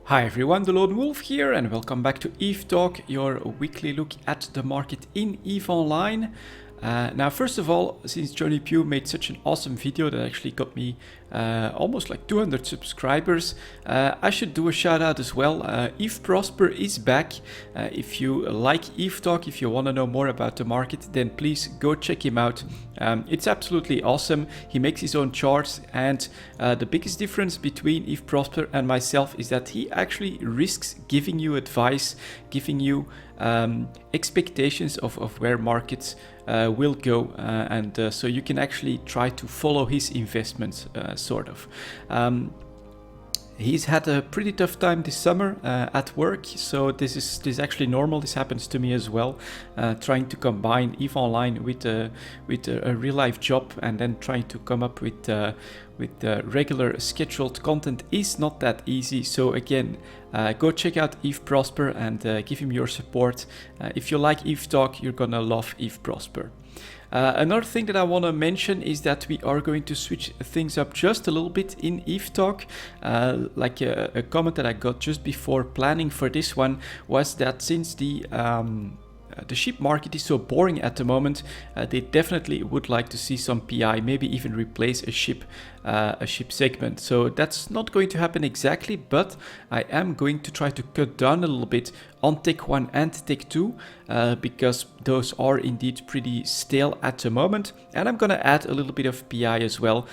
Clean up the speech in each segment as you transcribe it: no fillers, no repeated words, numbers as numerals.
Hi everyone, delonewolf here and welcome back to ETH Talk, your weekly look at the market in ETH Online. Now first of all, since Johnny Pugh made such an awesome video that actually got me almost like 200 subscribers, I should do a shout out as well. ETH Prosper is back. If you like ETH Talk, if you want to know more about the market, then please go check him out. It's absolutely awesome. He makes his own charts, and the biggest difference between ETH Prosper and myself is that he actually risks giving you advice, giving you expectations of where markets will go, and so you can actually try to follow his investments, sort of. He's had a pretty tough time this summer at work, so this is actually normal. This happens to me as well. Trying to combine ETH Online with a real life job, and then trying to come up with regular scheduled content is not that easy. So again, go check out ETH Prosper and give him your support. If you like ETH Talk, you're gonna love ETH Prosper. Another thing that I want to mention is that we are going to switch things up just a little bit in ETH Talk. Like a comment that I got just before planning for this one was that since the ship market is so boring at the moment, they definitely would like to see some PI, maybe even replace a ship segment. So that's not going to happen exactly, but I am going to try to cut down a little bit on Tech 1 and Tech 2 because those are indeed pretty stale at the moment, and I'm gonna add a little bit of PI as well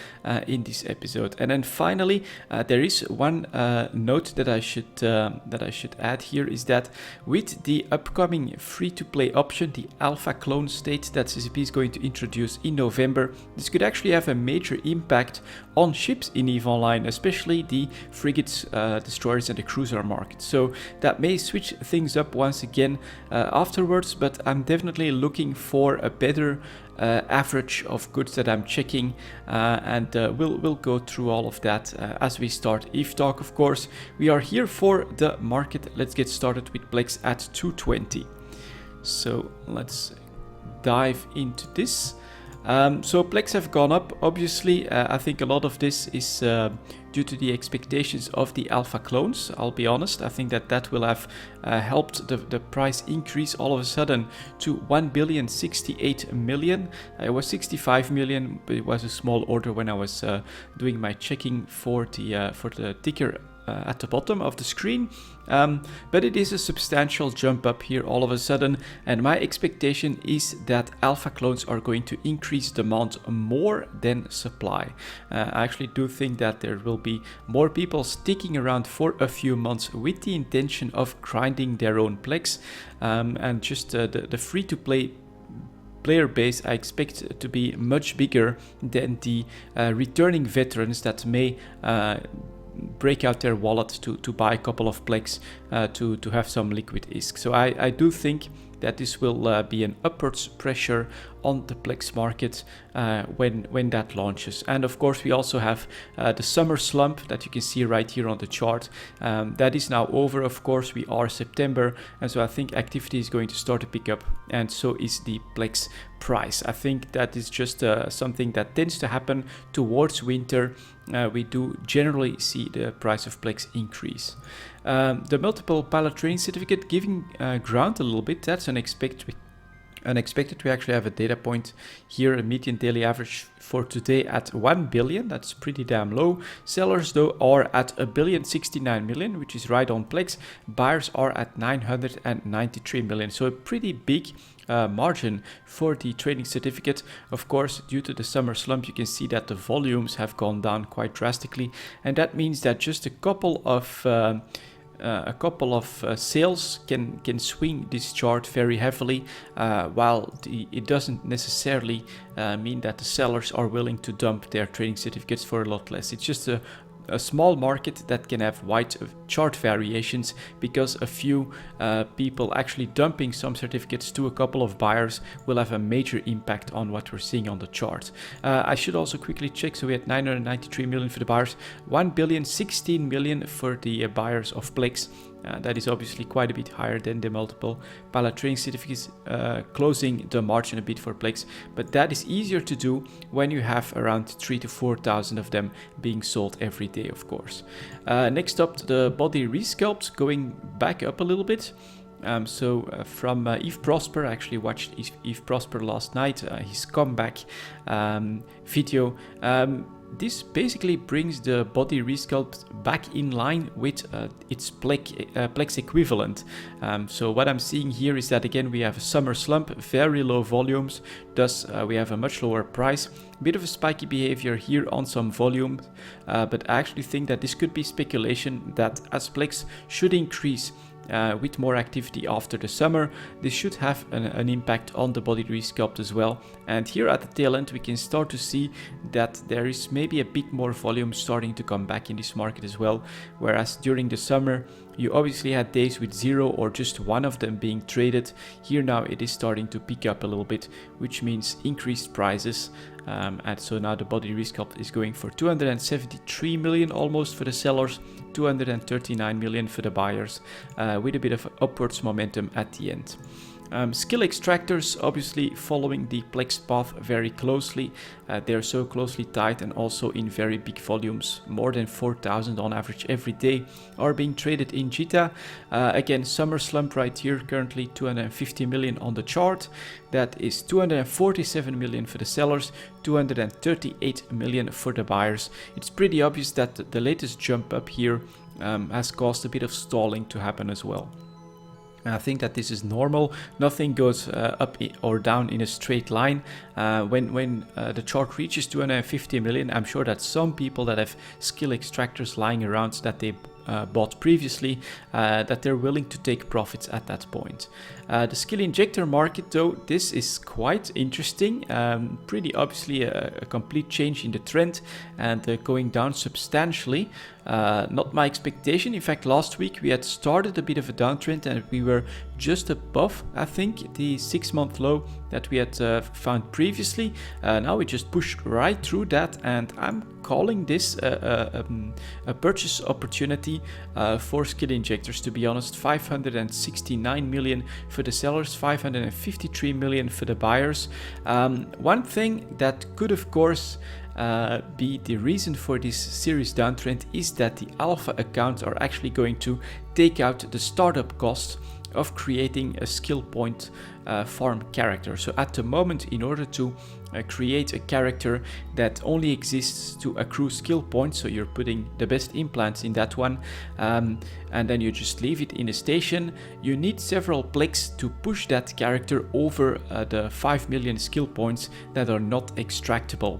in this episode. And then finally, there is one note that I should add here, is that with the upcoming free-to-play option, the Alpha Clone State that CCP is going to introduce in November, this could actually have a major impact on ships in ETH Online, especially the frigates, destroyers and the cruiser market. So that may switch things up once again afterwards, but I'm definitely looking for a better average of goods that I'm checking, and we'll go through all of that as we start ETH Talk. Of course, we are here for the market. Let's get started with plex at 220. So let's dive into this. So plex have gone up, obviously. I think a lot of this is due to the expectations of the alpha clones. I'll be honest, I think that will have helped the price increase all of a sudden to 1,068,000,000. It was 65 million, but it was a small order when I was doing my checking for the ticker at the bottom of the screen, but it is a substantial jump up here all of a sudden, and my expectation is that alpha clones are going to increase demand more than supply. I actually do think that there will be more people sticking around for a few months with the intention of grinding their own plex, and just the free-to-play player base I expect to be much bigger than the returning veterans that may break out their wallet to buy a couple of plex to have some liquid ISK. So I do think that this will be an upwards pressure on the plex market when that launches. And of course we also have the summer slump that you can see right here on the chart. That is now over. Of course, we are September, and so I think activity is going to start to pick up, and so is the plex price. I think that is just something that tends to happen towards winter. We do generally see the price of plex increase. The multiple pallet trading certificate giving ground a little bit. That's unexpected. We actually have a data point here, a median daily average for today at 1 billion. That's pretty damn low. Sellers though are at 1,069,000,000, which is right on plex. Buyers are at 993 million. So a pretty big margin for the trading certificate. Of course, due to the summer slump, you can see that the volumes have gone down quite drastically, and that means that just a couple of sales can swing this chart very heavily, while it doesn't necessarily mean that the sellers are willing to dump their trading certificates for a lot less. It's just a small market that can have wide chart variations because a few people actually dumping some certificates to a couple of buyers will have a major impact on what we're seeing on the chart. I should also quickly check. So we had 993 million for the buyers, 1,016,000,000 for the buyers of plex. That is obviously quite a bit higher than the multiple pallet trading certificates, closing the margin a bit for Plex, but that is easier to do when you have around 3,000 to 4,000 of them being sold every day, of course. Next up, the body resculpt, going back up a little bit. From Yves Prosper, I actually watched Yves Prosper last night, his comeback video. This basically brings the body resculpt back in line with its Plex equivalent. So what I'm seeing here is that again we have a summer slump, very low volumes, thus we have a much lower price. Bit of a spiky behavior here on some volume, but I actually think that this could be speculation that as Plex should increase with more activity after the summer, this should have an impact on the body resculpt as well. And here at the tail end we can start to see that there is maybe a bit more volume starting to come back in this market as well, whereas during the summer you obviously had days with 0 or just one of them being traded. Here now it is starting to pick up a little bit, which means increased prices. And so now the body resculpt is going for 273 million almost for the sellers, 239 million for the buyers, with a bit of upwards momentum at the end. Skill extractors obviously following the Plex path very closely. They're so closely tied and also in very big volumes, more than 4,000 on average every day are being traded in JITA. Again, summer slump right here, currently 250 million on the chart. That is 247 million for the sellers, 238 million for the buyers. It's pretty obvious that the latest jump up here has caused a bit of stalling to happen as well. I think that this is normal. Nothing goes up or down in a straight line. When the chart reaches 250 million, I'm sure that some people that have skill extractors lying around that they bought previously, that they're willing to take profits at that point. The skill injector market though, this is quite interesting. Pretty obviously a complete change in the trend and going down substantially. Not my expectation. In fact, last week we had started a bit of a downtrend and we were just above, I think, the 6-month low that we had found previously. Now we just pushed right through that, and I'm calling this a purchase opportunity for skill injectors, to be honest. 569 million for the sellers, 553 million for the buyers. One thing that could, of course, be the reason for this serious downtrend is that the alpha accounts are actually going to take out the startup cost of creating a skill point farm character. So at the moment, in order to create a character that only exists to accrue skill points, so you're putting the best implants in that one, and then you just leave it in a station, you need several plex to push that character over the 5 million skill points that are not extractable.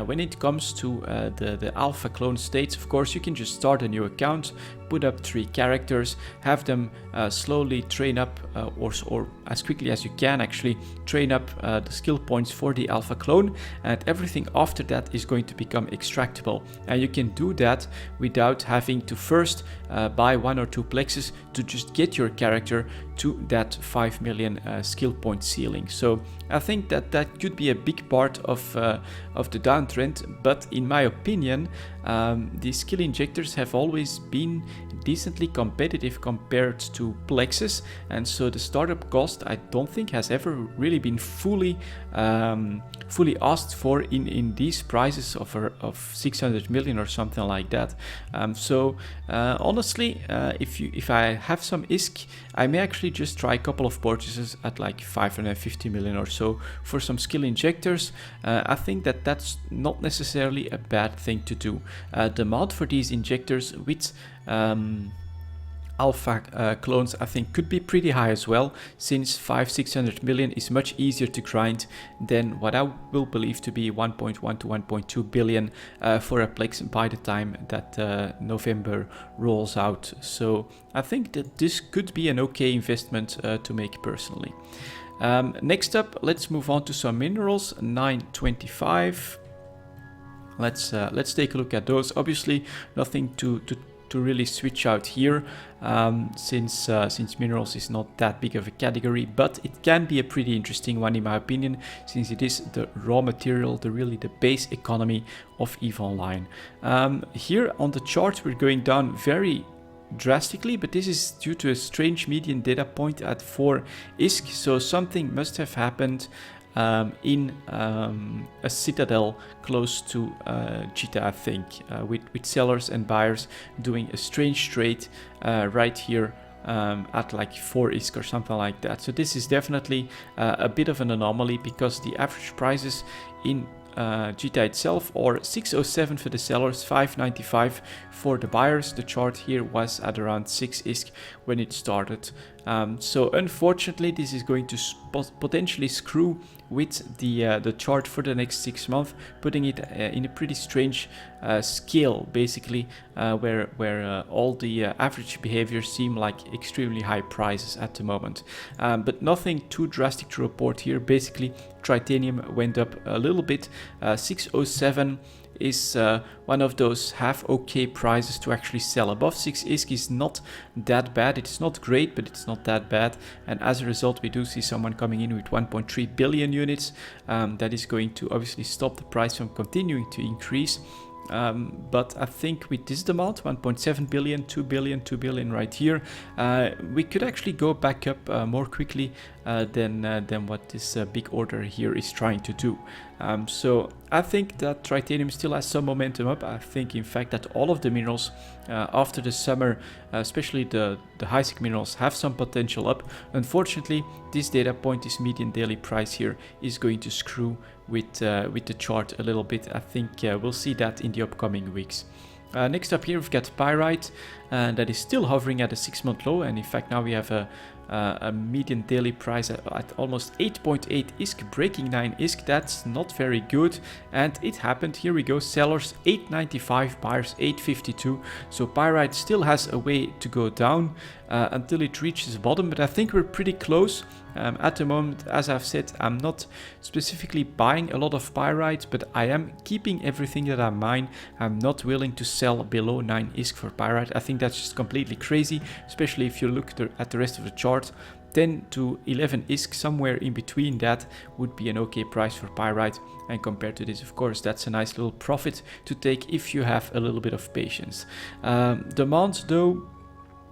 When it comes to the alpha clone states, of course, you can just start a new account, put up 3 characters, have them slowly train up, or as quickly as you can actually train up the skill points for the alpha clone, and everything after that is going to become extractable. And you can do that without having to first buy 1 or 2 plexes to just get your character to that 5 million skill point ceiling. So I think that that could be a big part of the downtrend, but in my opinion, the skill injectors have always been decently competitive compared to plexes, and so the startup cost I don't think has ever really been fully asked for in these prices of 600 million or something like that. Honestly, if I have some ISK, I may actually just try a couple of purchases at like 550 million or so for some skill injectors. I think that that's not necessarily a bad thing to do. Demand for these injectors with alpha clones I think could be pretty high as well, since 500-600 million is much easier to grind than what I will believe to be 1.1 to 1.2 billion for a plex by the time that November rolls out. So I think that this could be an okay investment to make personally. Next up, let's move on to some minerals. 925. Let's take a look at those. Obviously nothing to really switch out here, since minerals is not that big of a category, but it can be a pretty interesting one in my opinion, since it is the raw material, the base economy of EVE Online. Here on the chart we're going down very drastically, but this is due to a strange median data point at 4 ISK, so something must have happened in a citadel close to Jita, I think, with sellers and buyers doing a strange trade right here at like 4 ISK or something like that. So this is definitely a bit of an anomaly, because the average prices in Jita itself are 607 for the sellers, 595 for the buyers. The chart here was at around 6 ISK when it started. So unfortunately, this is going to potentially screw with the chart for the next 6 months, putting it in a pretty strange scale, basically, where all the average behaviors seem like extremely high prices at the moment. But nothing too drastic to report here. Basically, Tritanium went up a little bit. 607 is one of those half okay prices to actually sell. Above 6 ISK is not that bad. It's not great, but it's not that bad. And as a result, we do see someone coming in with 1.3 billion units. That is going to obviously stop the price from continuing to increase. But I think with this demand, 1.7 billion, 2 billion, 2 billion right here, we could actually go back up more quickly than what this big order here is trying to do. So I think that Tritanium still has some momentum up. I think, in fact, that all of the minerals after the summer, especially the high-sec minerals, have some potential up. Unfortunately, this data point, this median daily price here, is going to screw with the chart a little bit. I think we'll see that in the upcoming weeks. Next up here, we've got pyrite, that is still hovering at a 6-month low, and in fact now we have a median daily price at almost 8.8 ISK, breaking 9 ISK. That's not very good, and it happened. Here we go, sellers 895, buyers 852. So pyrite still has a way to go down until it reaches bottom, but I think we're pretty close. At the moment, as I've said, I'm not specifically buying a lot of pyrite, but I am keeping everything that I mine. I'm not willing to sell below 9 ISK for pyrite. I think that's just completely crazy, especially if you look at the rest of the chart. 10 to 11 ISK, somewhere in between that, would be an okay price for pyrite. And compared to this, of course, that's a nice little profit to take if you have a little bit of patience. Demand, though,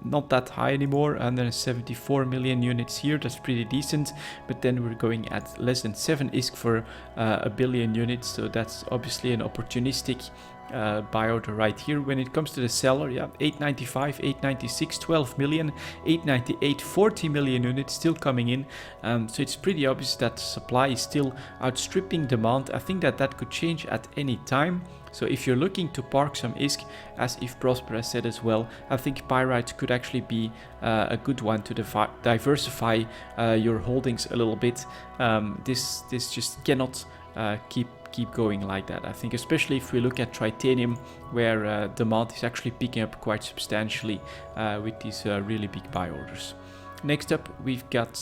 not that high anymore, 174 million units here. That's pretty decent, but then we're going at less than 7 ISK for a billion units, so that's obviously an opportunistic buy order right here. When it comes to the seller, yeah, 895, 896, 12 million, 898, 40 million units still coming in. So it's pretty obvious that supply is still outstripping demand. I think that could change at any time. So if you're looking to park some ISK, as Yves Prosper has said as well, I think pyrite could actually be a good one to diversify your holdings a little bit. This just cannot keep going like that. I think, especially if we look at Tritanium, where demand is actually picking up quite substantially with these really big buy orders. Next up, we've got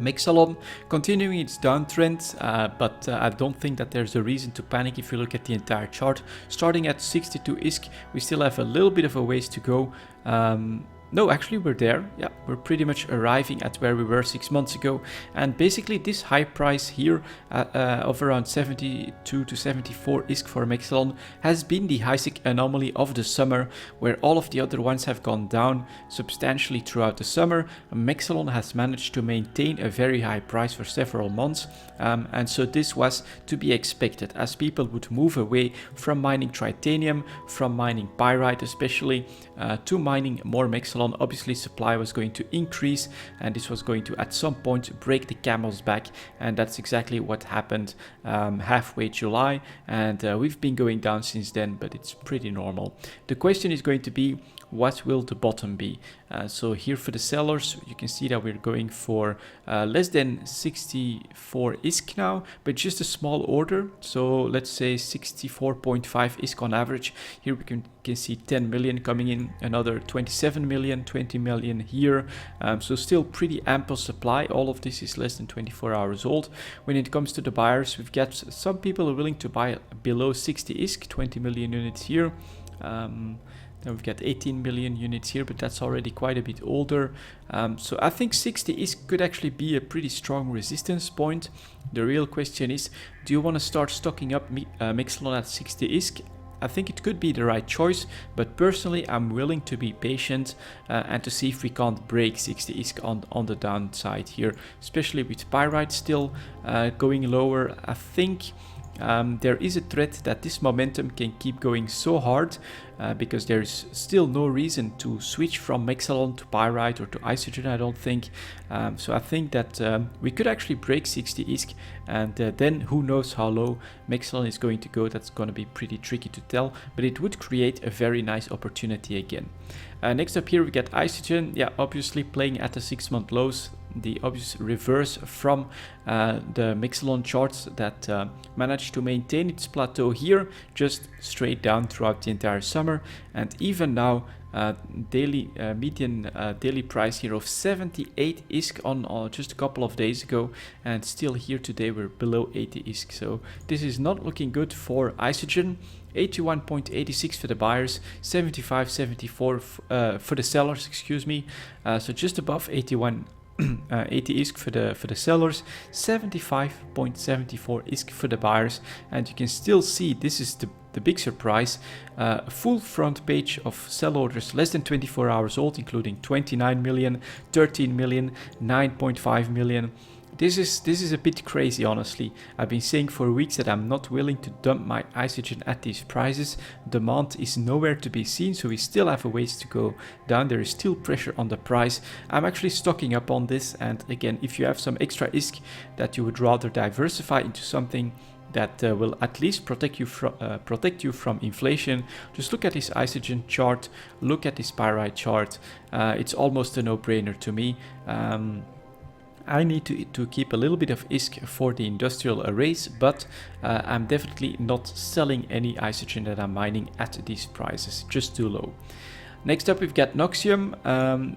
Mexalon continuing its downtrend, but I don't think that there's a reason to panic if you look at the entire chart. Starting at 62 ISK, we still have a little bit of a ways to go. No, actually we're there. Yeah, we're pretty much arriving at where we were 6 months ago. And basically this high price here of around 72 to 74 ISK for Mexalon has been the high-sec anomaly of the summer, where all of the other ones have gone down substantially throughout the summer. Mexalon has managed to maintain a very high price for several months. And so this was to be expected, as people would move away from mining Tritanium, from mining pyrite especially, to mining more Mexalon. Obviously supply was going to increase, and this was going to at some point break the camel's back, and that's exactly what happened halfway July, and we've been going down since then, but it's pretty normal. The question is going to be, what will the bottom be? So here for the sellers, you can see that we're going for less than 64 ISK now, but just a small order. So let's say 64.5 ISK on average. Here we can see 10 million coming in, another 27 million, 20 million here. So still pretty ample supply. All of this is less than 24 hours old. When it comes to the buyers, we've got some people are willing to buy below 60 ISK, 20 million units here. Then we've got 18 million units here, but that's already quite a bit older. So I think 60 ISK could actually be a pretty strong resistance point. The real question is, do you want to start stocking up Mexalon at 60 ISK? I think it could be the right choice, but personally I'm willing to be patient and to see if we can't break 60 ISK on the downside here, especially with pyrite still going lower. I think there is a threat that this momentum can keep going so hard because there's still no reason to switch from Mexalon to pyrite or to isogen, I don't think. So I think that we could actually break 60 ISK, and then who knows how low Mexalon is going to go. That's going to be pretty tricky to tell, but it would create a very nice opportunity again. Next up here we get isogen. Yeah, obviously playing at the 6-month lows, the obvious reverse from the Mexalon charts that managed to maintain its plateau here, just straight down throughout the entire summer. And even now, median daily price here of 78 ISK on just a couple of days ago, and still here today we're below 80 ISK. So this is not looking good for isogen. 81.86 for the buyers, 75.74 for the sellers, excuse me. So just above 81. 80 ISK for the sellers, 75.74 ISK for the buyers, and you can still see this is the big surprise. Full front page of sell orders less than 24 hours old, including 29 million, 13 million, 9.5 million. This is a bit crazy, honestly. I've been saying for weeks that I'm not willing to dump my isogen at these prices. Demand is nowhere to be seen, so we still have a ways to go down. There is still pressure on the price. I'm actually stocking up on this, and again, if you have some extra ISK that you would rather diversify into something that will at least protect you from inflation, just look at this isogen chart, look at this pyrite chart. It's almost a no-brainer to me. I need to keep a little bit of ISK for the industrial arrays, but I'm definitely not selling any isogen that I'm mining at these prices, just too low. Next up we've got Noxium.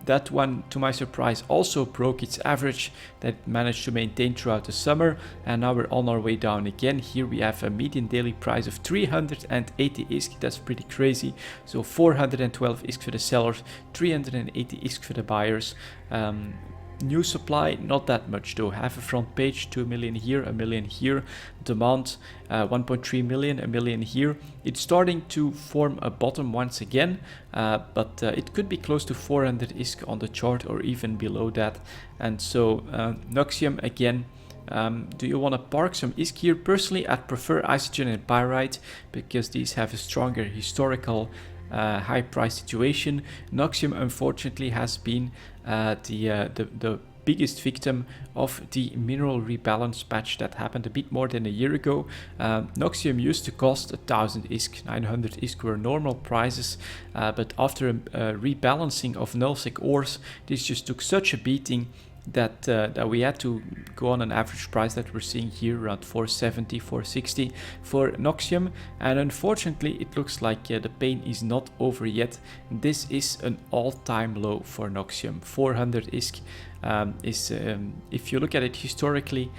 That one, to my surprise, also broke its average that managed to maintain throughout the summer, and now we're on our way down again. Here we have a median daily price of 380 ISK. That's pretty crazy. So 412 ISK for the sellers, 380 ISK for the buyers. New supply, not that much though. Half a front page, 2 million here, a million here. Demand, 1.3 million, a million here. It's starting to form a bottom once again, but it could be close to 400 ISK on the chart or even below that. And so Noxium again. Do you want to park some ISK here? Personally, I'd prefer isogen and pyrite because these have a stronger historical high price situation. Noxium unfortunately has been the biggest victim of the mineral rebalance patch that happened a bit more than a year ago. Noxium used to cost 1000 ISK, 900 ISK were normal prices, but after a rebalancing of nullsec ores, this just took such a beating that we had to go on an average price that we're seeing here around 470, 460 for Noxium, and unfortunately it looks like the pain is not over yet. This is an all-time low for Noxium. 400 ISK is, if you look at it historically,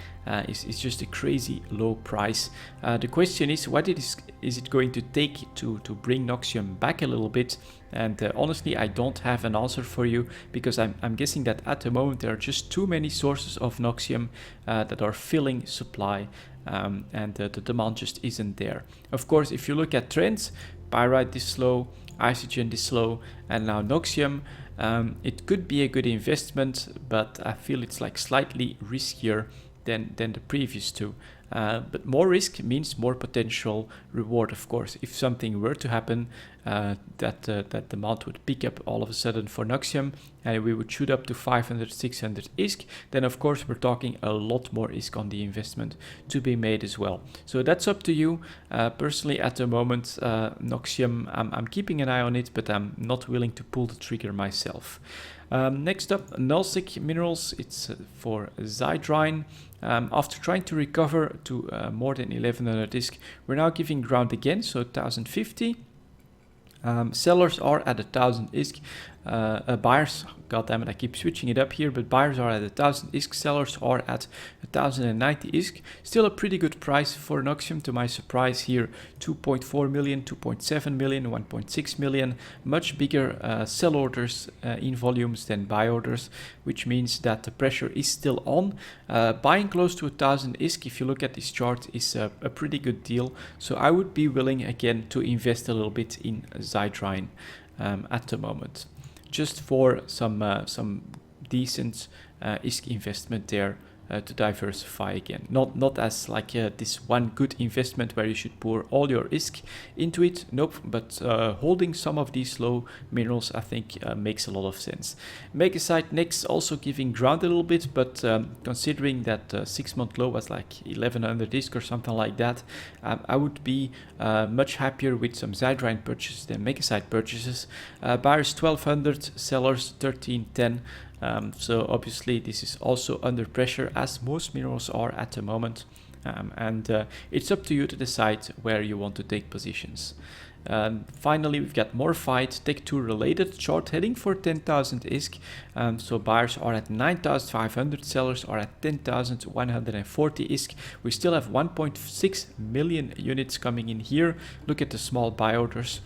is just a crazy low price. The question is, what is it going to take to bring Noxium back a little bit? And honestly, I don't have an answer for you, because I'm guessing that at the moment there are just too many sources of Noxium that are filling supply, and the demand just isn't there. Of course, if you look at trends, pyrite is slow, isogen is slow, and now Noxium, it could be a good investment, but I feel it's like slightly riskier than the previous two. But more risk means more potential reward, of course. If something were to happen, that demand would pick up all of a sudden for Noxium, and we would shoot up to 500, 600 ISK, then of course we're talking a lot more ISK on the investment to be made as well. So that's up to you. Personally, at the moment, Noxium, I'm keeping an eye on it, but I'm not willing to pull the trigger myself. Next up, nullsec minerals. It's for Zydrine. After trying to recover to more than 1100 ISK, we're now giving ground again, so 1050. Sellers are at 1000 ISK. Buyers, goddammit, I keep switching it up here, but buyers are at 1000 ISK, sellers are at 1090 ISK. Still a pretty good price for an auction, to my surprise here. 2.4 million, 2.7 million, 1.6 million. Much bigger sell orders in volumes than buy orders, which means that the pressure is still on. Buying close to 1000 ISK, if you look at this chart, is a pretty good deal. So I would be willing again to invest a little bit in Zydrine at the moment, just for some decent ISK investment there to diversify again. Not as like this one good investment where you should pour all your ISK into it. Nope, but holding some of these low minerals, I think makes a lot of sense. Megasite next, also giving ground a little bit, but considering that 6-month low was like 1100 ISK or something like that, I would be much happier with some Zydrine purchases than Megasite purchases. Buyers 1200, sellers 1310. So obviously this is also under pressure, as most minerals are at the moment, and it's up to you to decide where you want to take positions. Finally, we've got Morphite, Tech 2 related, short heading for 10,000 ISK. So buyers are at 9,500, sellers are at 10,140 ISK. We still have 1.6 million units coming in here. Look at the small buy orders.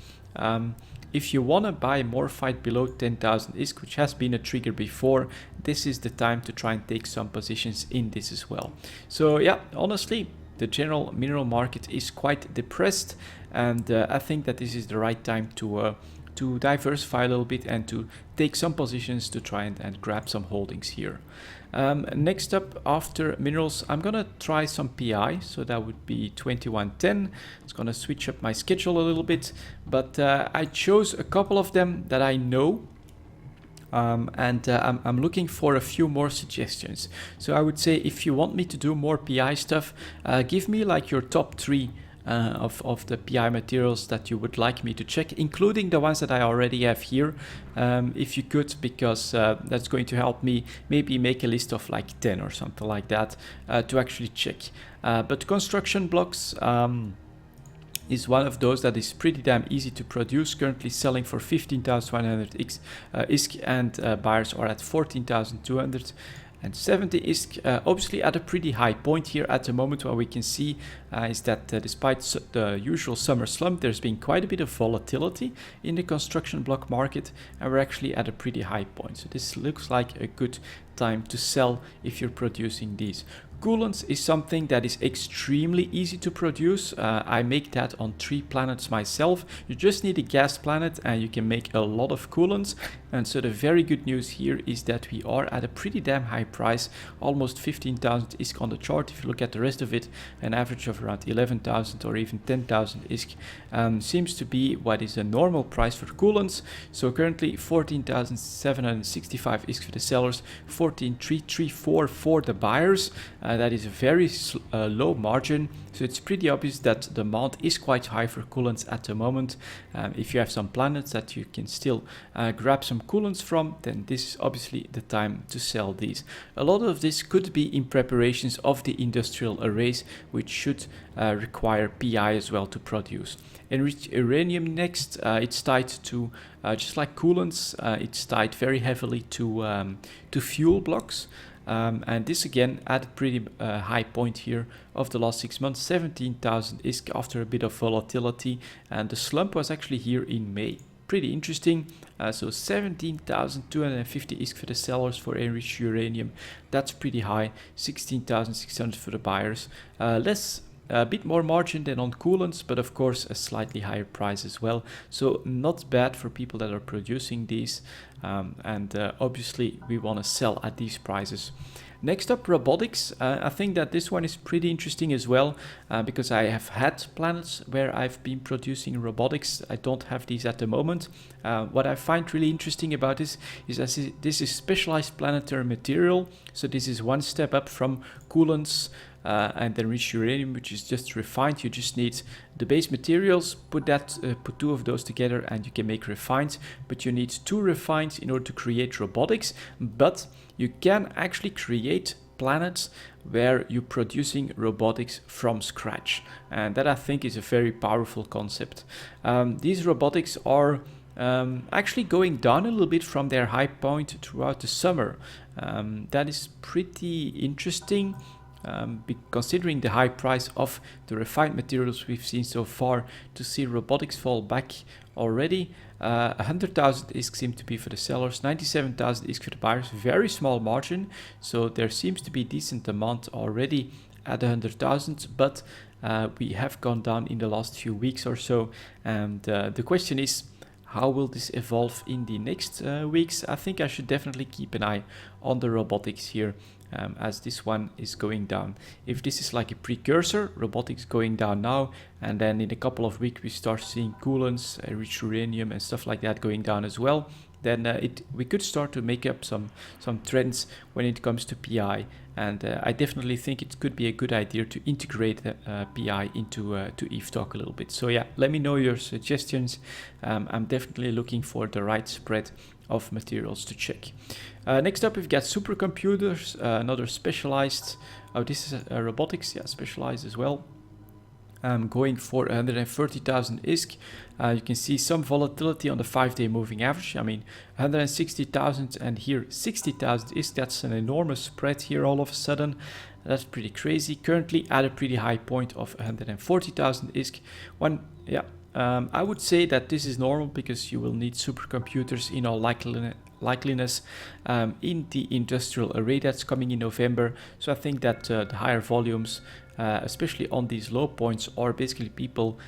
If you want to buy Morphite below 10,000 ISK, which has been a trigger before, this is the time to try and take some positions in this as well. So yeah, honestly, the general mineral market is quite depressed, and I think that this is the right time to diversify a little bit and to take some positions to try and grab some holdings here. Next up, after minerals, I'm gonna try some PI, so that would be 2110. It's gonna switch up my schedule a little bit, but I chose a couple of them that I know, and I'm looking for a few more suggestions. So I would say, if you want me to do more PI stuff, give me like your top 3 of the PI materials that you would like me to check, including the ones that I already have here, if you could, because that's going to help me maybe make a list of like 10 or something like that to actually check. But construction blocks is one of those that is pretty damn easy to produce, currently selling for 15,100 ISK, and buyers are at 14,200. And 70 ISK, obviously at a pretty high point here at the moment. What we can see is that despite the usual summer slump, there's been quite a bit of volatility in the construction block market, and we're actually at a pretty high point. So this looks like a good time to sell if you're producing these. Coolants is something that is extremely easy to produce. I make that on 3 planets myself. You just need a gas planet and you can make a lot of coolants. And so the very good news here is that we are at a pretty damn high price, almost 15,000 ISK on the chart. If you look at the rest of it, an average of around 11,000 or even 10,000 ISK seems to be what is a normal price for coolants. So currently 14,765 ISK for the sellers, 14,334 for the buyers. That is a very low margin, so it's pretty obvious that the demand is quite high for coolants at the moment. If you have some planets that you can still grab some coolants from, then this is obviously the time to sell these. A lot of this could be in preparations of the industrial arrays, which should require PI as well to produce. Enriched uranium next, it's tied to, just like coolants, it's tied very heavily to fuel blocks. And this again at a pretty high point here of the last 6 months, 17,000 ISK after a bit of volatility, and the slump was actually here in May. Pretty interesting. So 17,250 ISK for the sellers for enriched uranium. That's pretty high. 16,600 for the buyers. A bit more margin than on coolants, but of course a slightly higher price as well. So not bad for people that are producing these, and obviously we want to sell at these prices. Next up, robotics. I think that this one is pretty interesting as well, because I have had planets where I've been producing robotics. I don't have these at the moment. What I find really interesting about this is that this is specialized planetary material. So this is one step up from coolants and enriched uranium, which is just refined. You just need the base materials, put 2 of those together and you can make refined, but you need 2 refined in order to create robotics. But you can actually create planets where you're producing robotics from scratch. And that I think is a very powerful concept. These robotics are actually going down a little bit from their high point throughout the summer. That is pretty interesting. Considering the high price of the refined materials we've seen so far, to see robotics fall back already. 100,000 ISK seem to be for the sellers, 97,000 ISK for the buyers, very small margin, so there seems to be decent demand already at 100,000, but we have gone down in the last few weeks or so, and the question is, how will this evolve in the next weeks? I think I should definitely keep an eye on the robotics here, as this one is going down. If this is like a precursor, robotics going down now, and then in a couple of weeks we start seeing coolants, rich uranium and stuff like that going down as well, then we could start to make up some trends when it comes to PI. And I definitely think it could be a good idea to integrate PI into EVE Talk a little bit. So yeah, let me know your suggestions. I'm definitely looking for the right spread of materials to check. Next up, we've got supercomputers, another specialized. Oh, this is a robotics, yeah, specialized as well. Going for 130,000 ISK. You can see some volatility on the 5-day moving average. I mean, 160,000 and here 60,000 ISK. That's an enormous spread here all of a sudden. That's pretty crazy. Currently at a pretty high point of 140,000 ISK. I would say that this is normal because you will need supercomputers in all likeliness in the industrial array that's coming in November. So I think that the higher volumes, especially on these low points, are basically people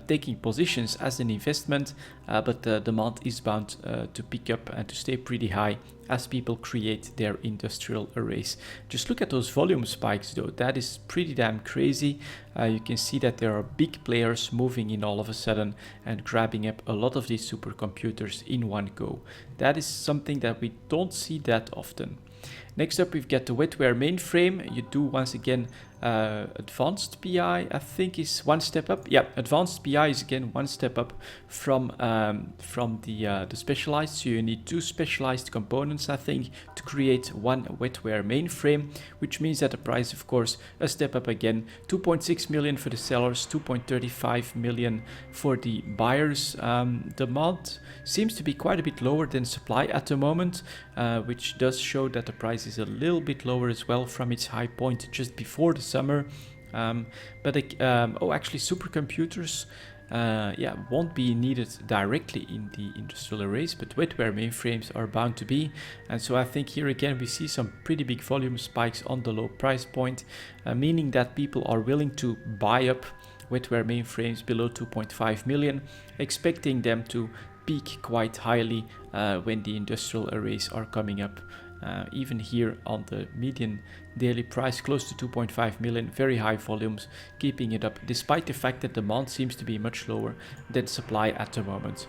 taking positions as an investment, but the demand is bound to pick up and to stay pretty high as people create their industrial arrays. Just look at those volume spikes though, that is pretty damn crazy. You can see that there are big players moving in all of a sudden and grabbing up a lot of these supercomputers in one go. That is something that we don't see that often. Next up, we've got the wetware mainframe. You do once again advanced PI, I think, is one step up. Yeah, advanced PI is again one step up from the specialized. So you need two specialized components, I think, to create one wetware mainframe, which means that the price, of course, a step up again. 2.6 million for the sellers, 2.35 million for the buyers. Demand seems to be quite a bit lower than supply at the moment, which does show that the price is a little bit lower as well from its high point just before the summer. Actually supercomputers won't be needed directly in the industrial arrays, but wetware mainframes are bound to be. And so I think here again we see some pretty big volume spikes on the low price point, meaning that people are willing to buy up wetware mainframes below 2.5 million, expecting them to peak quite highly when the industrial arrays are coming up. Even here on the median daily price, close to 2.5 million, very high volumes, keeping it up despite the fact that demand seems to be much lower than supply at the moment.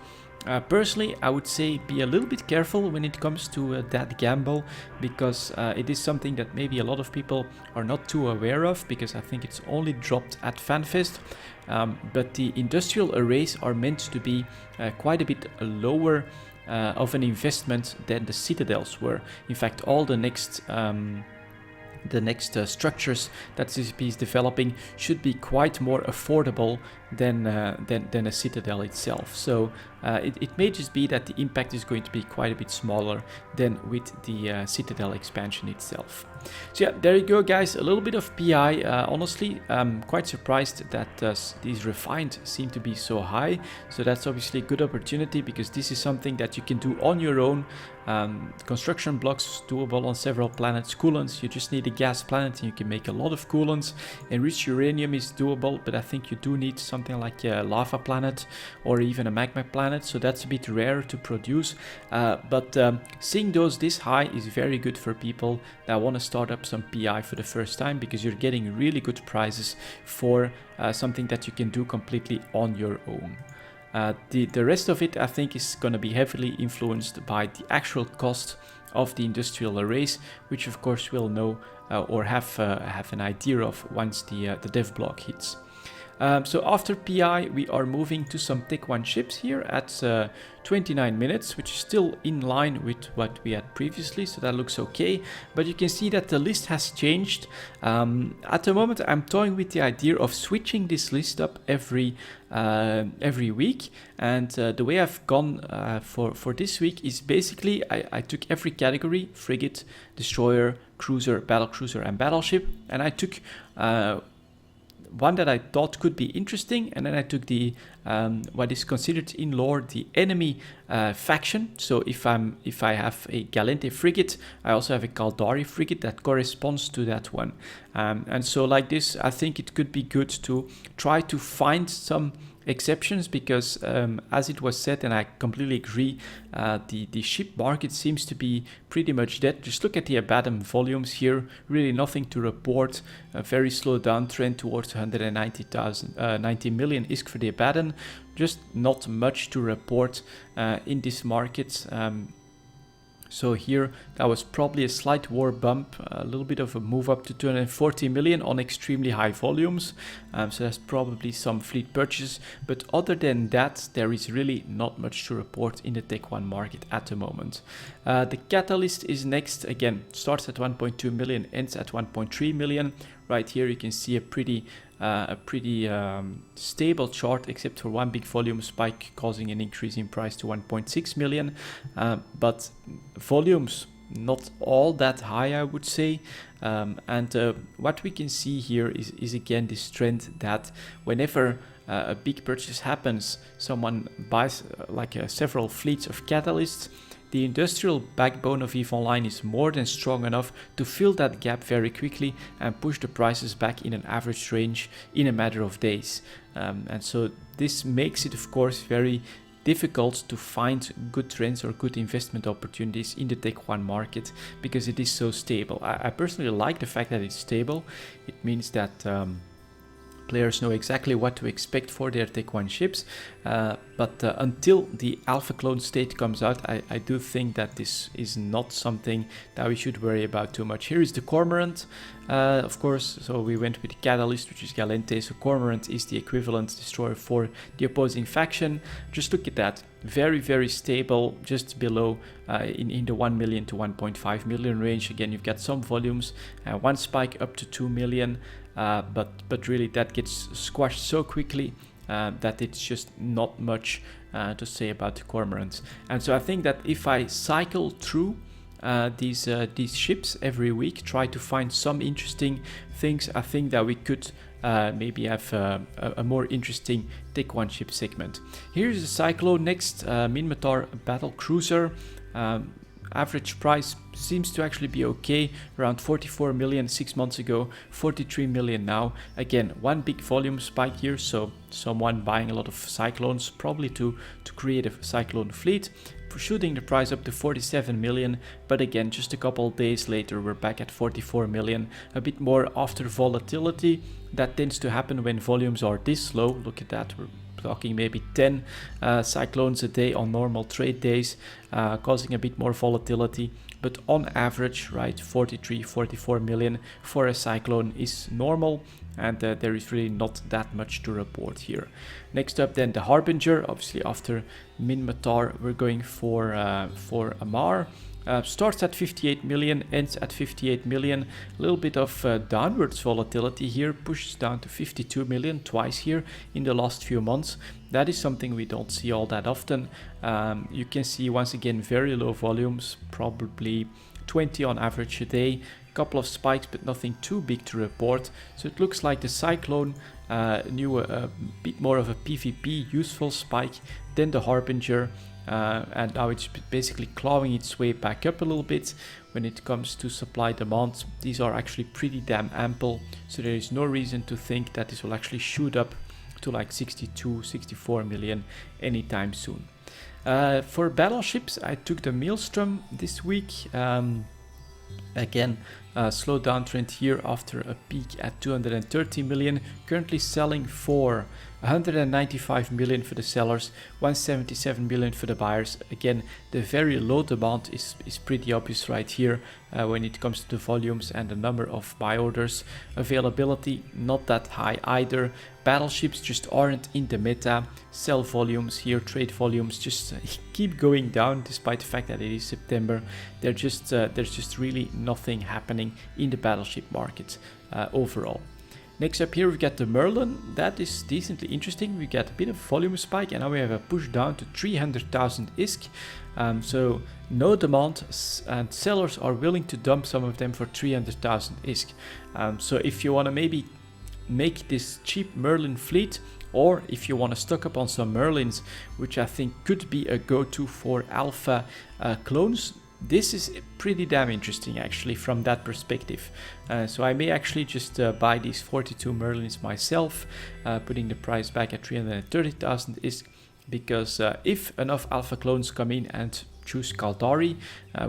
Personally, I would say be a little bit careful when it comes to that gamble, because it is something that maybe a lot of people are not too aware of, because I think it's only dropped at FanFest. But the industrial arrays are meant to be quite a bit lower of an investment than the citadels were. In fact, all the next structures that CCP is developing should be quite more affordable than a citadel itself. So it may just be that the impact is going to be quite a bit smaller than with the citadel expansion itself. So yeah, there you go, guys. A little bit of PI. Honestly, I'm quite surprised that these refined seem to be so high. So that's obviously a good opportunity, because this is something that you can do on your own. Construction blocks doable on several planets. Coolants, you just need a gas planet and you can make a lot of coolants. Enriched uranium is doable, but I think you do need something like a lava planet or even a magma planet, so that's a bit rare to produce. But seeing those this high is very good for people that want to start up some PI for the first time, because you're getting really good prices for something that you can do completely on your own. The rest of it, I think, is going to be heavily influenced by the actual cost of the industrial arrays, which of course we'll know or have an idea of once the dev block hits. So after PI, we are moving to some Tech 1 ships here at 29 minutes, which is still in line with what we had previously, so that looks okay. But you can see that the list has changed. At the moment, I'm toying with the idea of switching this list up every week, and the way I've gone for this week is basically I took every category: frigate, destroyer, cruiser, battlecruiser, and battleship, and I took one that I thought could be interesting, and then I took the what is considered in lore the enemy faction. So if I have a Galente frigate, I also have a Caldari frigate that corresponds to that one. And so like this, I think it could be good to try to find some exceptions, because as it was said, and I completely agree, the ship market seems to be pretty much dead. Just look at the Abaddon volumes here, really nothing to report. A very slow downtrend towards 90 million ISK for the Abaddon. Just not much to report in this market. So here, that was probably a slight war bump, a little bit of a move up to 240 million on extremely high volumes. So that's probably some fleet purchases. But other than that, there is really not much to report in the Tech 1 market at the moment. The Catalyst is next. Again, starts at 1.2 million, ends at 1.3 million. Right here, you can see a pretty stable chart, except for one big volume spike causing an increase in price to 1.6 million. But volumes not all that high, I would say. And what we can see here is again this trend that whenever a big purchase happens, someone buys several fleets of catalysts. The industrial backbone of EVE Online is more than strong enough to fill that gap very quickly and push the prices back in an average range in a matter of days. And so this makes it, of course, very difficult to find good trends or good investment opportunities in the Tech 1 market, because it is so stable. I personally like the fact that it's stable. It means that players know exactly what to expect for their Tech 1 ships, but until the alpha clone state comes out, I do think that this is not something that we should worry about too much. Here is the Cormorant, of course, so we went with the Catalyst, which is Galente, so Cormorant is the equivalent destroyer for the opposing faction. Just look at that, very stable, just below in the 1 million to 1.5 million range. Again, you've got some volumes, one spike up to 2 million, but really that gets squashed so quickly that it's just not much to say about the Cormorants. And so I think that if I cycle through these ships every week, try to find some interesting things, I think that we could maybe have a more interesting Tech 1 ship segment. Here's the Cyclone next, Minmatar battle cruiser. Average price seems to actually be okay, around 44 million 6 months ago, 43 million now. Again, one big volume spike here, so someone buying a lot of Cyclones, probably to create a Cyclone fleet, shooting the price up to 47 million. But again, just a couple days later, we're back at 44 million, a bit more after volatility. That tends to happen when volumes are this low. Look at that, we're talking maybe 10 Cyclones a day on normal trade days, causing a bit more volatility. But on average, right, 44 million for a Cyclone is normal, and there is really not that much to report here. Next up then the Harbinger. Obviously after Minmatar we're going for Amar. Starts at 58 million, ends at 58 million. A little bit of downwards volatility here, pushes down to 52 million twice here in the last few months. That is something we don't see all that often. You can see once again very low volumes, probably 20 on average a day. Couple of spikes, but nothing too big to report. So it looks like the Cyclone knew a bit more of a PvP useful spike than the Harbinger. And now it's basically clawing its way back up a little bit. When it comes to supply demand, these are actually pretty damn ample, so there is no reason to think that this will actually shoot up to like 62-64 million anytime soon. For battleships, I took the Maelstrom this week. Again, slow downtrend here after a peak at 230 million, currently selling for 195 million for the sellers, 177 million for the buyers. Again, the very low demand is pretty obvious right here when it comes to the volumes and the number of buy orders. Availability not that high either. Battleships just aren't in the meta. Sell volumes here, trade volumes just keep going down despite the fact that it is September. There's just really nothing happening in the battleship market overall. Next up here we've got the Merlin. That is decently interesting. We get a bit of volume spike and now we have a push down to 300,000 ISK. So no demand and sellers are willing to dump some of them for 300,000 ISK. So if you want to maybe make this cheap Merlin fleet, or if you want to stock up on some Merlins, which I think could be a go-to for alpha clones, this is pretty damn interesting actually from that perspective. So I may actually just buy these 42 Merlins myself, putting the price back at 330,000 ISK, because if enough alpha clones come in and choose Caldari,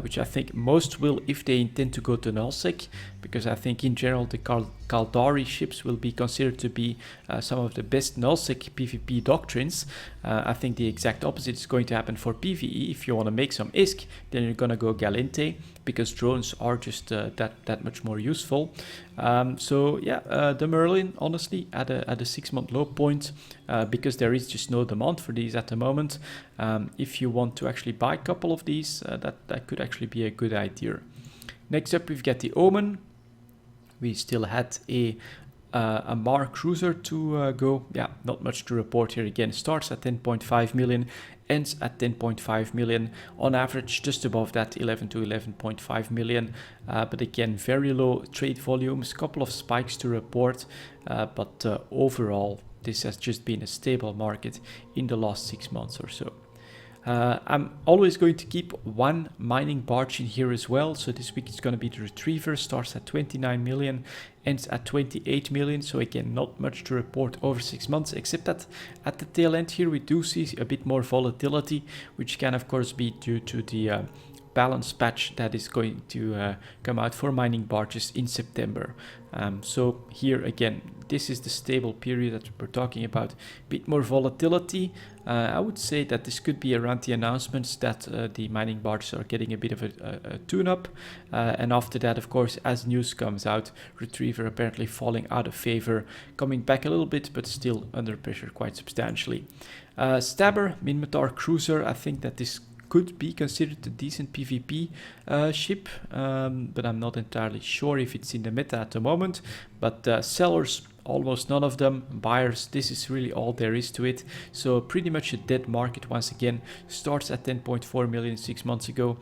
which I think most will if they intend to go to nullsec, because I think in general the Caldari ships will be considered to be some of the best nullsec PvP doctrines. I think the exact opposite is going to happen for PvE. If you want to make some ISK, then you're gonna go Galente, because drones are just that much more useful. So yeah, the Merlin honestly at a 6-month low point, because there is just no demand for these at the moment. If you want to actually buy a couple of these, that could actually be a good idea. Next up we've got the Omen. We still had a Mar cruiser to go. Yeah, not much to report here. Again, starts at 10.5 million, ends at 10.5 million. On average, just above that 11 to 11.5 million. But again, very low trade volumes, couple of spikes to report. But overall, this has just been a stable market in the last 6 months or so. I'm always going to keep one mining barge in here as well. So this week it's going to be the Retriever, starts at 29 million, ends at 28 million. So again, not much to report over 6 months, except that at the tail end here we do see a bit more volatility, which can of course be due to the balance patch that is going to come out for mining barges in September. So here again, this is the stable period that we're talking about. A bit more volatility. I would say that this could be around the announcements that the mining barges are getting a bit of a tune-up. And after that, of course, as news comes out, Retriever apparently falling out of favor, coming back a little bit, but still under pressure quite substantially. Stabber, Minmatar Cruiser, I think that this could be considered a decent PvP ship, but I'm not entirely sure if it's in the meta at the moment. But sellers, almost none of them. Buyers, this is really all there is to it. So pretty much a dead market once again. Starts at 10.4 million 6 months ago,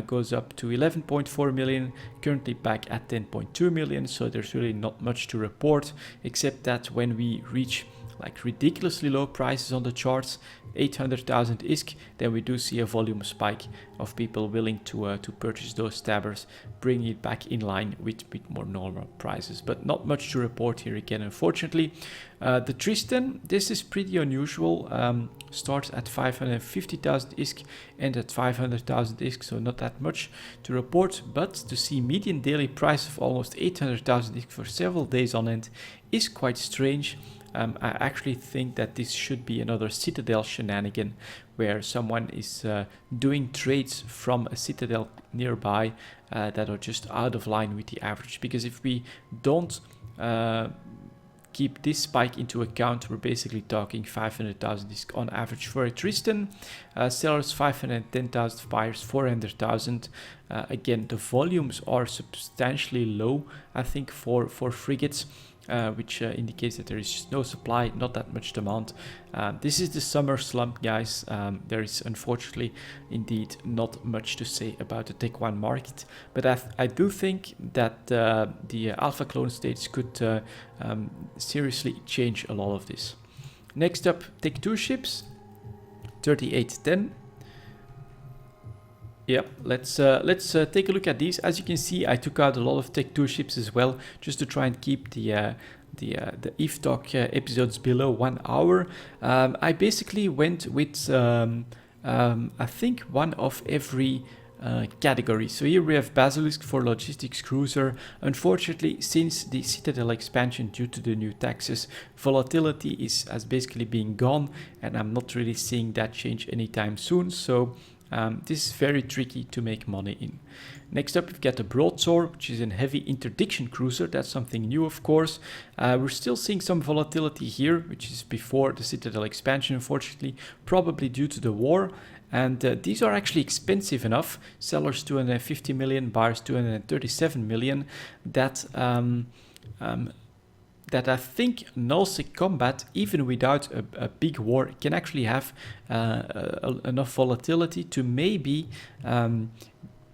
goes up to 11.4 million, currently back at 10.2 million. So there's really not much to report, except that when we reach like ridiculously low prices on the charts, 800,000 ISK, then we do see a volume spike of people willing to purchase those stabbers, bringing it back in line with more normal prices. But not much to report here again, unfortunately. The Tristan, this is pretty unusual. Starts at 550,000 ISK and at 500,000 ISK, so not that much to report. But to see median daily price of almost 800,000 ISK for several days on end is quite strange. I actually think that this should be another Citadel shenanigan, where someone is doing trades from a Citadel nearby that are just out of line with the average. Because if we don't keep this spike into account, we're basically talking 500,000 on average for a Tristan. Sellers 510,000, buyers 400,000. Again, the volumes are substantially low, I think, for frigates. Which indicates that there is just no supply, not that much demand. This is the summer slump, guys. There is unfortunately indeed not much to say about the Tech 1 market, but I do think that the alpha clone states could seriously change a lot of this. Next up, Tech 2 ships, 3810. Yeah, let's take a look at these. As you can see, I took out a lot of Tech 2 ships as well, just to try and keep the EVE Talk episodes below 1 hour. I basically went with I think one of every category. So here we have Basilisk for logistics cruiser. Unfortunately, since the Citadel expansion due to the new taxes, volatility has basically been gone, and I'm not really seeing that change anytime soon. So this is very tricky to make money in. Next up, we've got the Broadsword, which is a heavy interdiction cruiser. That's something new, of course. We're still seeing some volatility here, which is before the Citadel expansion, unfortunately, probably due to the war. And these are actually expensive enough. Sellers 250 million, buyers 237 million. That I think nullsec combat, even without a big war, can actually have enough volatility to maybe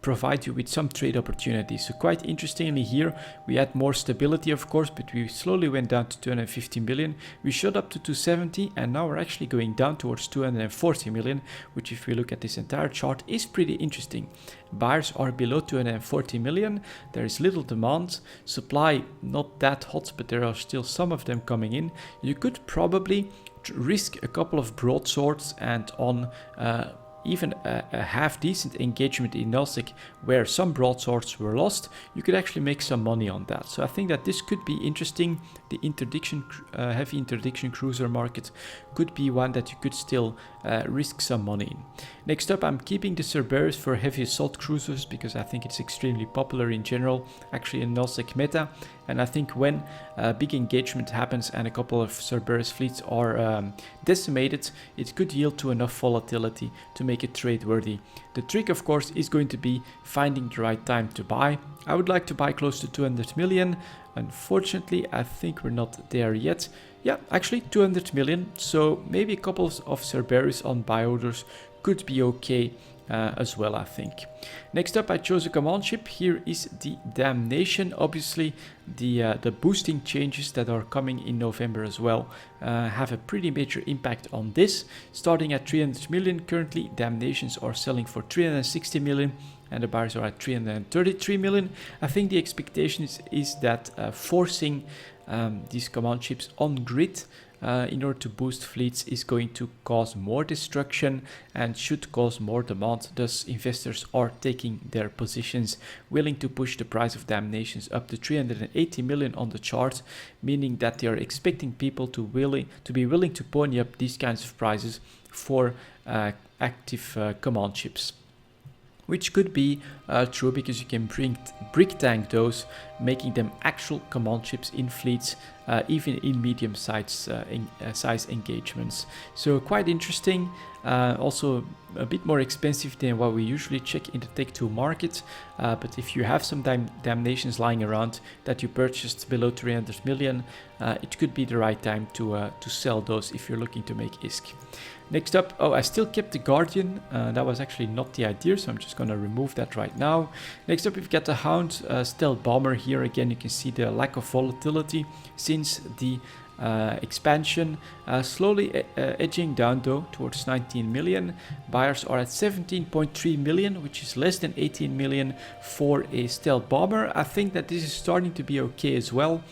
provide you with some trade opportunities. So quite interestingly here, we had more stability, of course, but we slowly went down to 250 million. We shot up to 270, and now we're actually going down towards 240 million, which if we look at this entire chart is pretty interesting. Buyers are below 240 million. There is little demand. Supply not that hot, but there are still some of them coming in. You could probably risk a couple of broadswords, and on even a half decent engagement in nullsec where some broadswords were lost, you could actually make some money on that. So I think that this could be interesting. The heavy interdiction cruiser market could be one that you could still risk some money in. Next up, I'm keeping the Cerberus for heavy assault cruisers because I think it's extremely popular in general, actually in nullsec meta. And I think when a big engagement happens and a couple of Cerberus fleets are decimated, it could yield to enough volatility to make it trade-worthy. The trick, of course, is going to be finding the right time to buy. I would like to buy close to 200 million. Unfortunately, I think we're not there yet. Yeah, actually 200 million. So maybe a couple of Cerberus on buy orders could be okay as well, I think. Next up, I chose a command ship. Here is the Damnation. Obviously, the boosting changes that are coming in November as well have a pretty major impact on this. Starting at 300 million, currently Damnations are selling for 360 million. And the buyers are at 333 million. I think the expectation is that forcing these command ships on grid in order to boost fleets is going to cause more destruction and should cause more demand. Thus, investors are taking their positions, willing to push the price of Damnations up to 380 million on the chart, meaning that they are expecting people to be willing to pony up these kinds of prices for active command ships. Which could be true because you can brick tank those, making them actual command ships in fleets, even in medium size engagements. So quite interesting. Also a bit more expensive than what we usually check in the Tech 2 market. But if you have some Damnations lying around that you purchased below 300 million, it could be the right time to sell those if you're looking to make ISK. Next up, I still kept the Guardian. That was actually not the idea, so I'm just going to remove that right now. Next up, we've got the Hound Stealth Bomber. Here again, you can see the lack of volatility since the expansion, slowly edging down though towards 19 million. Buyers are at 17.3 million, which is less than 18 million for a stealth bomber. I think that this is starting to be okay as well.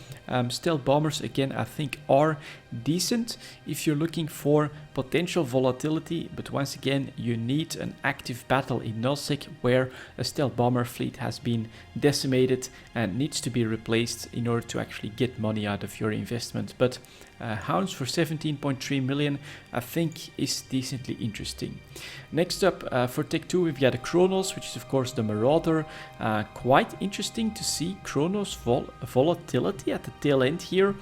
Stealth bombers again I think are decent if you're looking for potential volatility, but once again you need an active battle in nullsec where a stealth bomber fleet has been decimated and needs to be replaced in order to actually get money out of your investment. But Hounds for 17.3 million I think is decently interesting. Next up, for Tech 2 we've got a Kronos, which is of course the Marauder. Quite interesting to see Kronos volatility at the tail end here.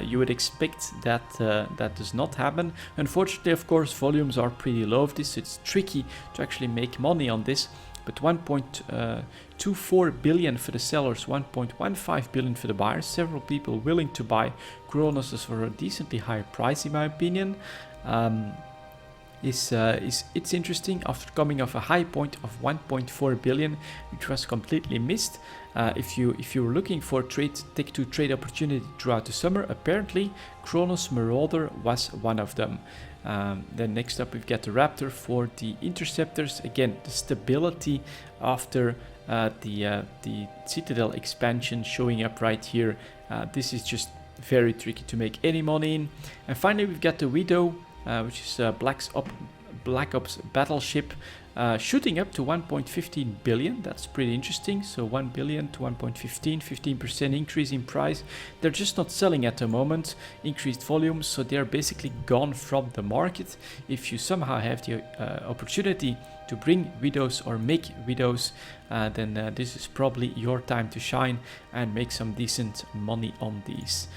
You would expect that that does not happen. Unfortunately, of course, volumes are pretty low of this, so it's tricky to actually make money on this. But 1.24 billion for the sellers, 1.15 billion for the buyers. Several people willing to buy Kronos for a decently higher price, in my opinion. It's interesting after coming off a high point of 1.4 billion, which was completely missed. If you were looking for Tech 2 trade opportunity throughout the summer, apparently Kronos Marauder was one of them. Then next up we've got the Raptor for the interceptors. Again, the stability after the Citadel expansion showing up right here. This is just very tricky to make any money in. And finally we've got the Widow, which is Black Ops battleship. shooting up to 1.15 billion. That's pretty interesting. So 1 billion to 1.15, 15% increase in price. They're just not selling at the moment, increased volume, so they're basically gone from the market. If you somehow have the opportunity to bring widows or make widows, then this is probably your time to shine and make some decent money on these.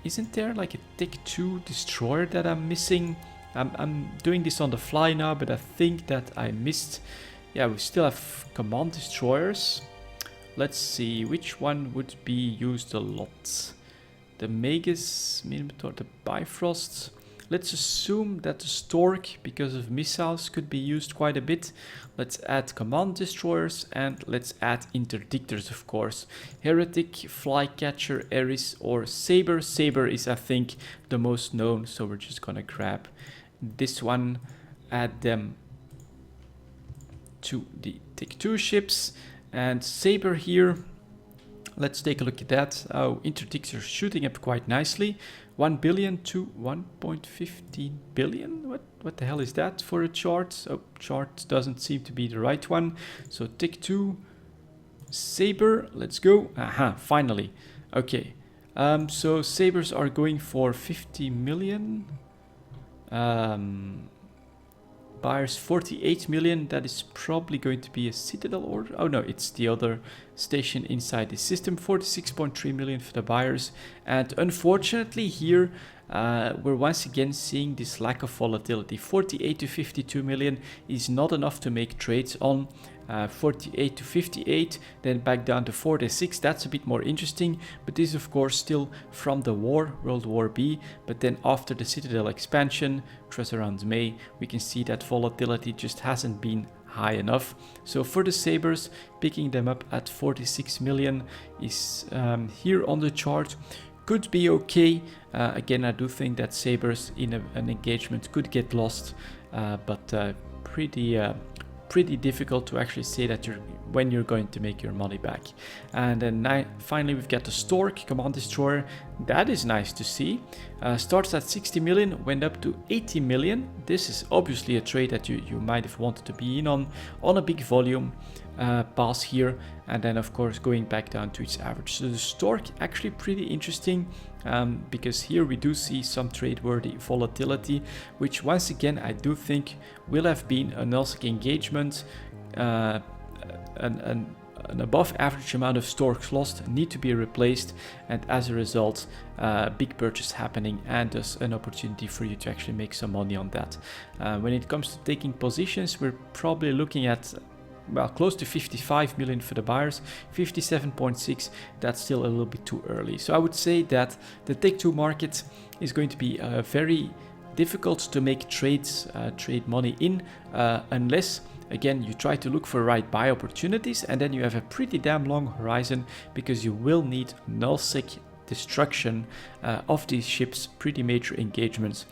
Isn't there like a Tech 2 destroyer that I'm missing? I'm doing this on the fly now, but I think that I missed. Yeah, we still have command destroyers. Let's see, which one would be used a lot? The Magus, Minotaur, the Bifrost. Let's assume that the Stork, because of missiles, could be used quite a bit. Let's add command destroyers and let's add interdictors, of course. Heretic, Flycatcher, Eris, or Saber. Saber is, I think, the most known, so we're just gonna grab this one, add them to the Tech 2 ships, and Saber here. Let's take a look at that. Oh, interdictors shooting up quite nicely. 1 billion to 1.15 billion. What the hell is that for a chart? Oh, chart doesn't seem to be the right one. So Tech 2, Saber, let's go. Aha, finally. Okay. So Sabers are going for 50 million. Buyers 48 million. That is probably going to be a Citadel order. Oh no, it's the other station inside the system. 46.3 million for the buyers, and unfortunately here we're once again seeing this lack of volatility. 48 to 52 million is not enough to make trades on. 48 to 58, then back down to 46. That's a bit more interesting, but this is of course still from the war, World War B. But then after the Citadel expansion, which was around May, we can see that volatility just hasn't been high enough. So for the Sabers, picking them up at 46 million is here on the chart. Could be okay. Again, I do think that Sabers in an engagement could get lost, but pretty difficult to actually say that when you're going to make your money back. And then finally we've got the Stork, Command Destroyer. That is nice to see. Starts at 60 million, went up to 80 million. This is obviously a trade that you might have wanted to be in on a big volume pass here, and then of course going back down to its average. So the Stork actually pretty interesting, because here we do see some trade-worthy volatility, which once again I do think will have been a nullsec engagement. An above average amount of Storks lost need to be replaced, and as a result big purchase happening, and thus an opportunity for you to actually make some money on that. When it comes to taking positions, we're probably looking at, well, close to 55 million for the buyers, 57.6. That's still a little bit too early. So I would say that the Tech 2 market is going to be very difficult to make trade money in, unless again you try to look for right buy opportunities, and then you have a pretty damn long horizon, because you will need nullsec destruction of these ships, pretty major engagements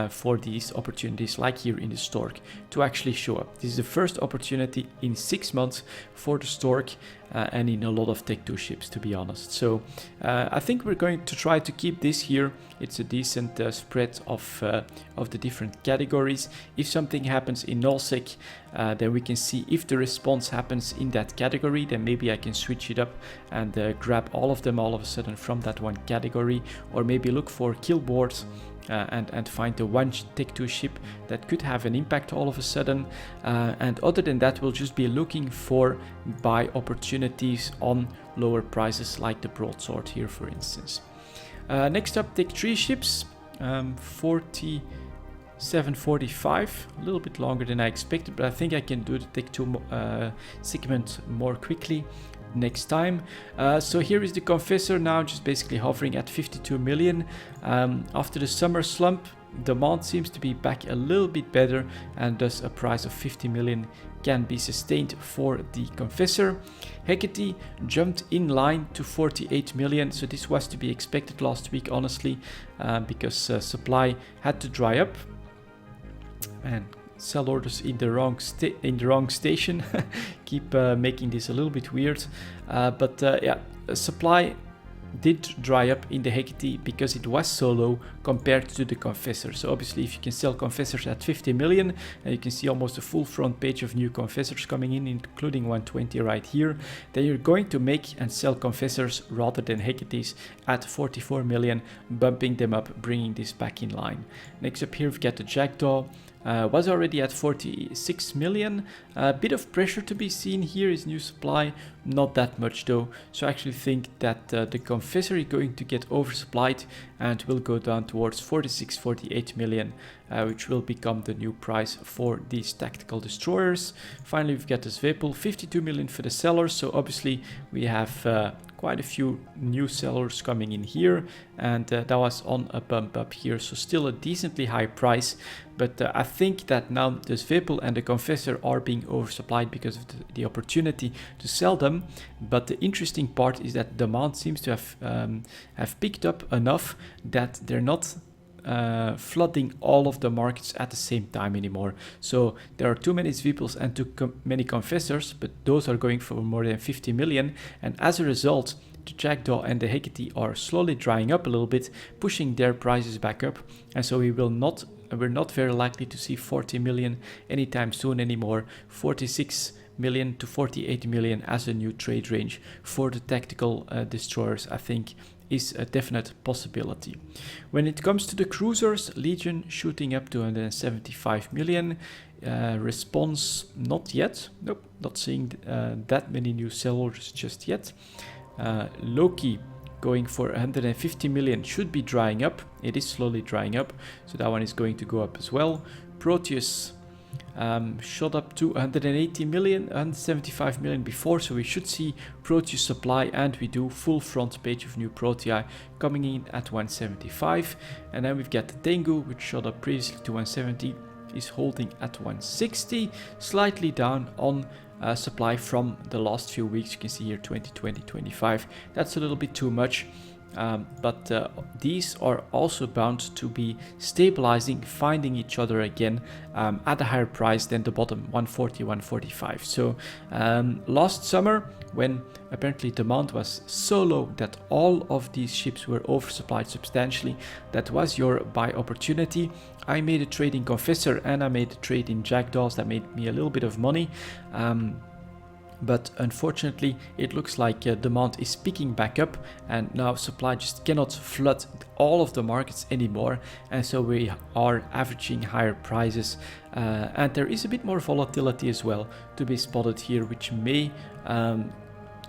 for these opportunities like here in the Stork to actually show up. This is the first opportunity in 6 months for the Stork and in a lot of Tech 2 ships, to be honest. So I think we're going to try to keep this here. It's a decent spread of the different categories. If something happens in nullsec, then we can see if the response happens in that category, then maybe I can switch it up and grab all of them all of a sudden from that one category, or maybe look for kill boards and find the one Tech 2 ship that could have an impact all of a sudden. And other than that, we'll just be looking for buy opportunities on lower prices, like the broadsword here, for instance. Next up, Tech 3 ships, 47.45, a little bit longer than I expected, but I think I can do the Tech 2 segment more quickly next time. So here is the Confessor now, just basically hovering at 52 million. After the summer slump, demand seems to be back a little bit better, and thus a price of 50 million can be sustained for the Confessor. Hecate jumped in line to 48 million, so this was to be expected last week, honestly, because supply had to dry up, and sell orders in the wrong station keep making this a little bit weird, but yeah, supply did dry up in the Hecate because it was so low compared to the Confessor. So obviously if you can sell Confessors at 50 million, and you can see almost a full front page of new Confessors coming in, including 120 right here, then you're going to make and sell Confessors rather than Hecates at 44 million, bumping them up, bringing this back in line. Next up here we've got the Jackdaw. Was already at 46 million. A bit of pressure to be seen here is new supply, not that much though. So I actually think that the Confessor is going to get oversupplied and will go down towards 46, 48 million, which will become the new price for these tactical destroyers. Finally, we've got the Zwepel, 52 million for the sellers. So obviously we have quite a few new sellers coming in here, and that was on a bump up here, so still a decently high price. But I think that now the Zwepel and the Confessor are being oversupplied because of the opportunity to sell them. But the interesting part is that demand seems to have picked up enough that they're not flooding all of the markets at the same time anymore. So there are too many Zwepels and too many Confessors, but those are going for more than 50 million, and as a result the Jackdaw and the Hecate are slowly drying up a little bit, pushing their prices back up, and so we're not very likely to see 40 million anytime soon anymore. 46 million to 48 million as a new trade range for the tactical destroyers, I think, is a definite possibility. When it comes to the cruisers, Legion shooting up to 175 million. Response, not yet. Nope, not seeing that many new sellers just yet. Loki going for 150 million, should be drying up. It is slowly drying up, so that one is going to go up as well. Proteus shot up to 180 million, 175 million before, so we should see Proteus supply, and we do full front page of new Protea coming in at 175. And then we've got the Tengu, which shot up previously to 170, is holding at 160, slightly down on supply from the last few weeks. You can see here 2020, 25. That's a little bit too much. But these are also bound to be stabilizing, finding each other again at a higher price than the bottom 140, 145. So last summer, when apparently demand was so low that all of these ships were oversupplied substantially, that was your buy opportunity. I made a trade in Confessor and I made a trade in Jackdaws that made me a little bit of money. But unfortunately, it looks like demand is picking back up, and now supply just cannot flood all of the markets anymore, and so we are averaging higher prices, and there is a bit more volatility as well to be spotted here, which may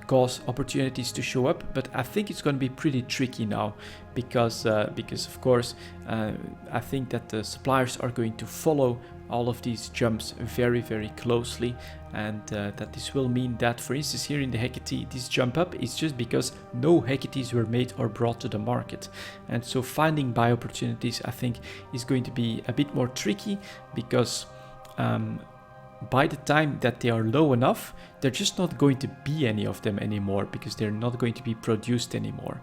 cause opportunities to show up, but I think it's going to be pretty tricky now because of course I think that the suppliers are going to follow all of these jumps very, very closely, and that this will mean that, for instance, here in the Hecate, this jump up is just because no Hecates were made or brought to the market, and so finding buy opportunities, I think, is going to be a bit more tricky, because by the time that they are low enough, they're just not going to be any of them anymore, because they're not going to be produced anymore.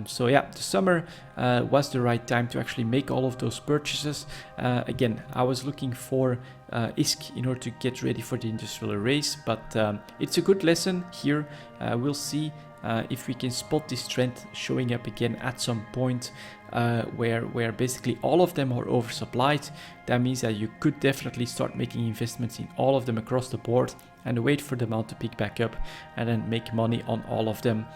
So yeah, the summer was the right time to actually make all of those purchases. Again, I was looking for ISK in order to get ready for the industrial race, but it's a good lesson here. We'll see if we can spot this trend showing up again at some point, where basically all of them are oversupplied. That means that you could definitely start making investments in all of them across the board and wait for the amount to pick back up and then make money on all of them.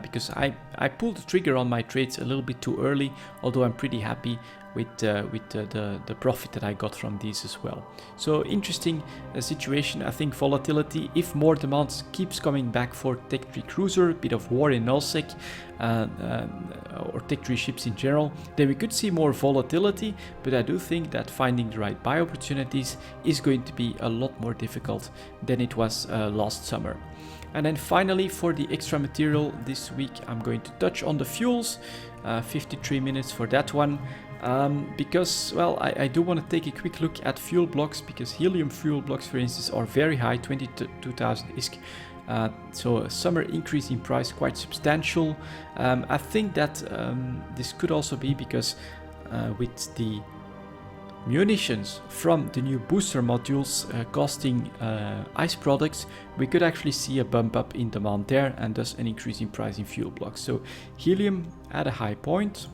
Because I pulled the trigger on my trades a little bit too early, although I'm pretty happy with the profit that I got from these as well. So interesting situation. I think volatility, if more demand keeps coming back for Tech 3 Cruiser, a bit of war in Nullsec, or Tech 3 ships in general, then we could see more volatility, but I do think that finding the right buy opportunities is going to be a lot more difficult than it was last summer. And then finally, for the extra material this week, I'm going to touch on the fuels, 53 minutes for that one. Because, well, I do want to take a quick look at fuel blocks, because helium fuel blocks, for instance, are very high, 22,000 ISK. So a summer increase in price, quite substantial. I think that this could also be because with the munitions from the new booster modules costing ice products, we could actually see a bump up in demand there and thus an increase in price in fuel blocks. So helium at a high point,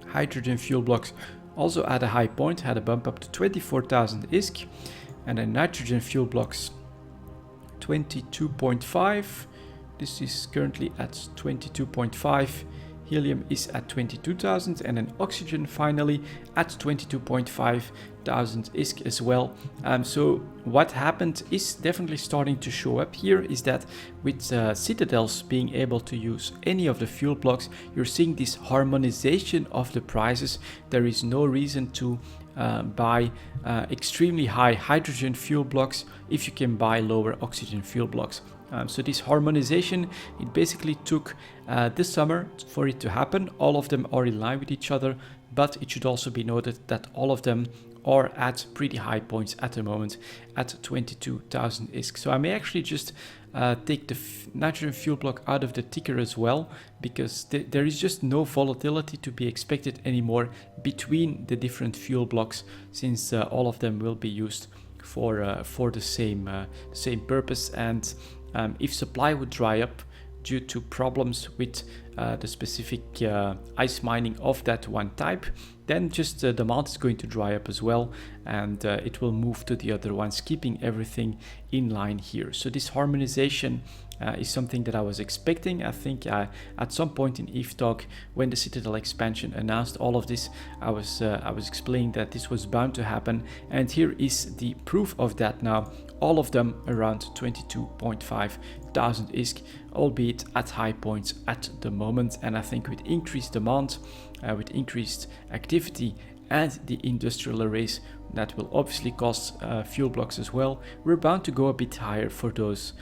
hydrogen fuel blocks also at a high point, had a bump up to 24,000 ISK, and then nitrogen fuel blocks 22.5. This is currently at 22.5. Helium is at 22,000, and then oxygen finally at 22,500 ISK as well. So what happened is definitely starting to show up here is that with citadels being able to use any of the fuel blocks, you're seeing this harmonization of the prices. There is no reason to buy extremely high hydrogen fuel blocks if you can buy lower oxygen fuel blocks. So this harmonization, it basically took this summer for it to happen. All of them are in line with each other, but it should also be noted that all of them are at pretty high points at the moment at 22,000 ISK. So I may actually just take the nitrogen fuel block out of the ticker as well, because there is just no volatility to be expected anymore between the different fuel blocks, since all of them will be used for the same purpose. And if supply would dry up due to problems with the specific ice mining of that one type, then just the demand is going to dry up as well, and it will move to the other ones, keeping everything in line here. So this harmonization is something that I was expecting. I think at some point in EVE Talk, when the Citadel expansion announced all of this, I was explaining that this was bound to happen, and here is the proof of that now. All of them around 22,500 ISK, albeit at high points at the moment. And I think with increased demand, with increased activity and the industrial arrays, that will obviously cost fuel blocks as well. We're bound to go a bit higher for those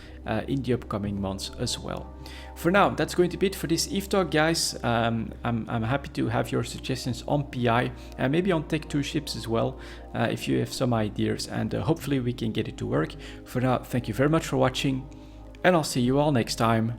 in the upcoming months as well. For now, that's going to be it for this EVE Talk, guys. I'm happy to have your suggestions on PI and maybe on Tech 2 ships as well, if you have some ideas, and hopefully we can get it to work. For now, thank you very much for watching, and I'll see you all next time.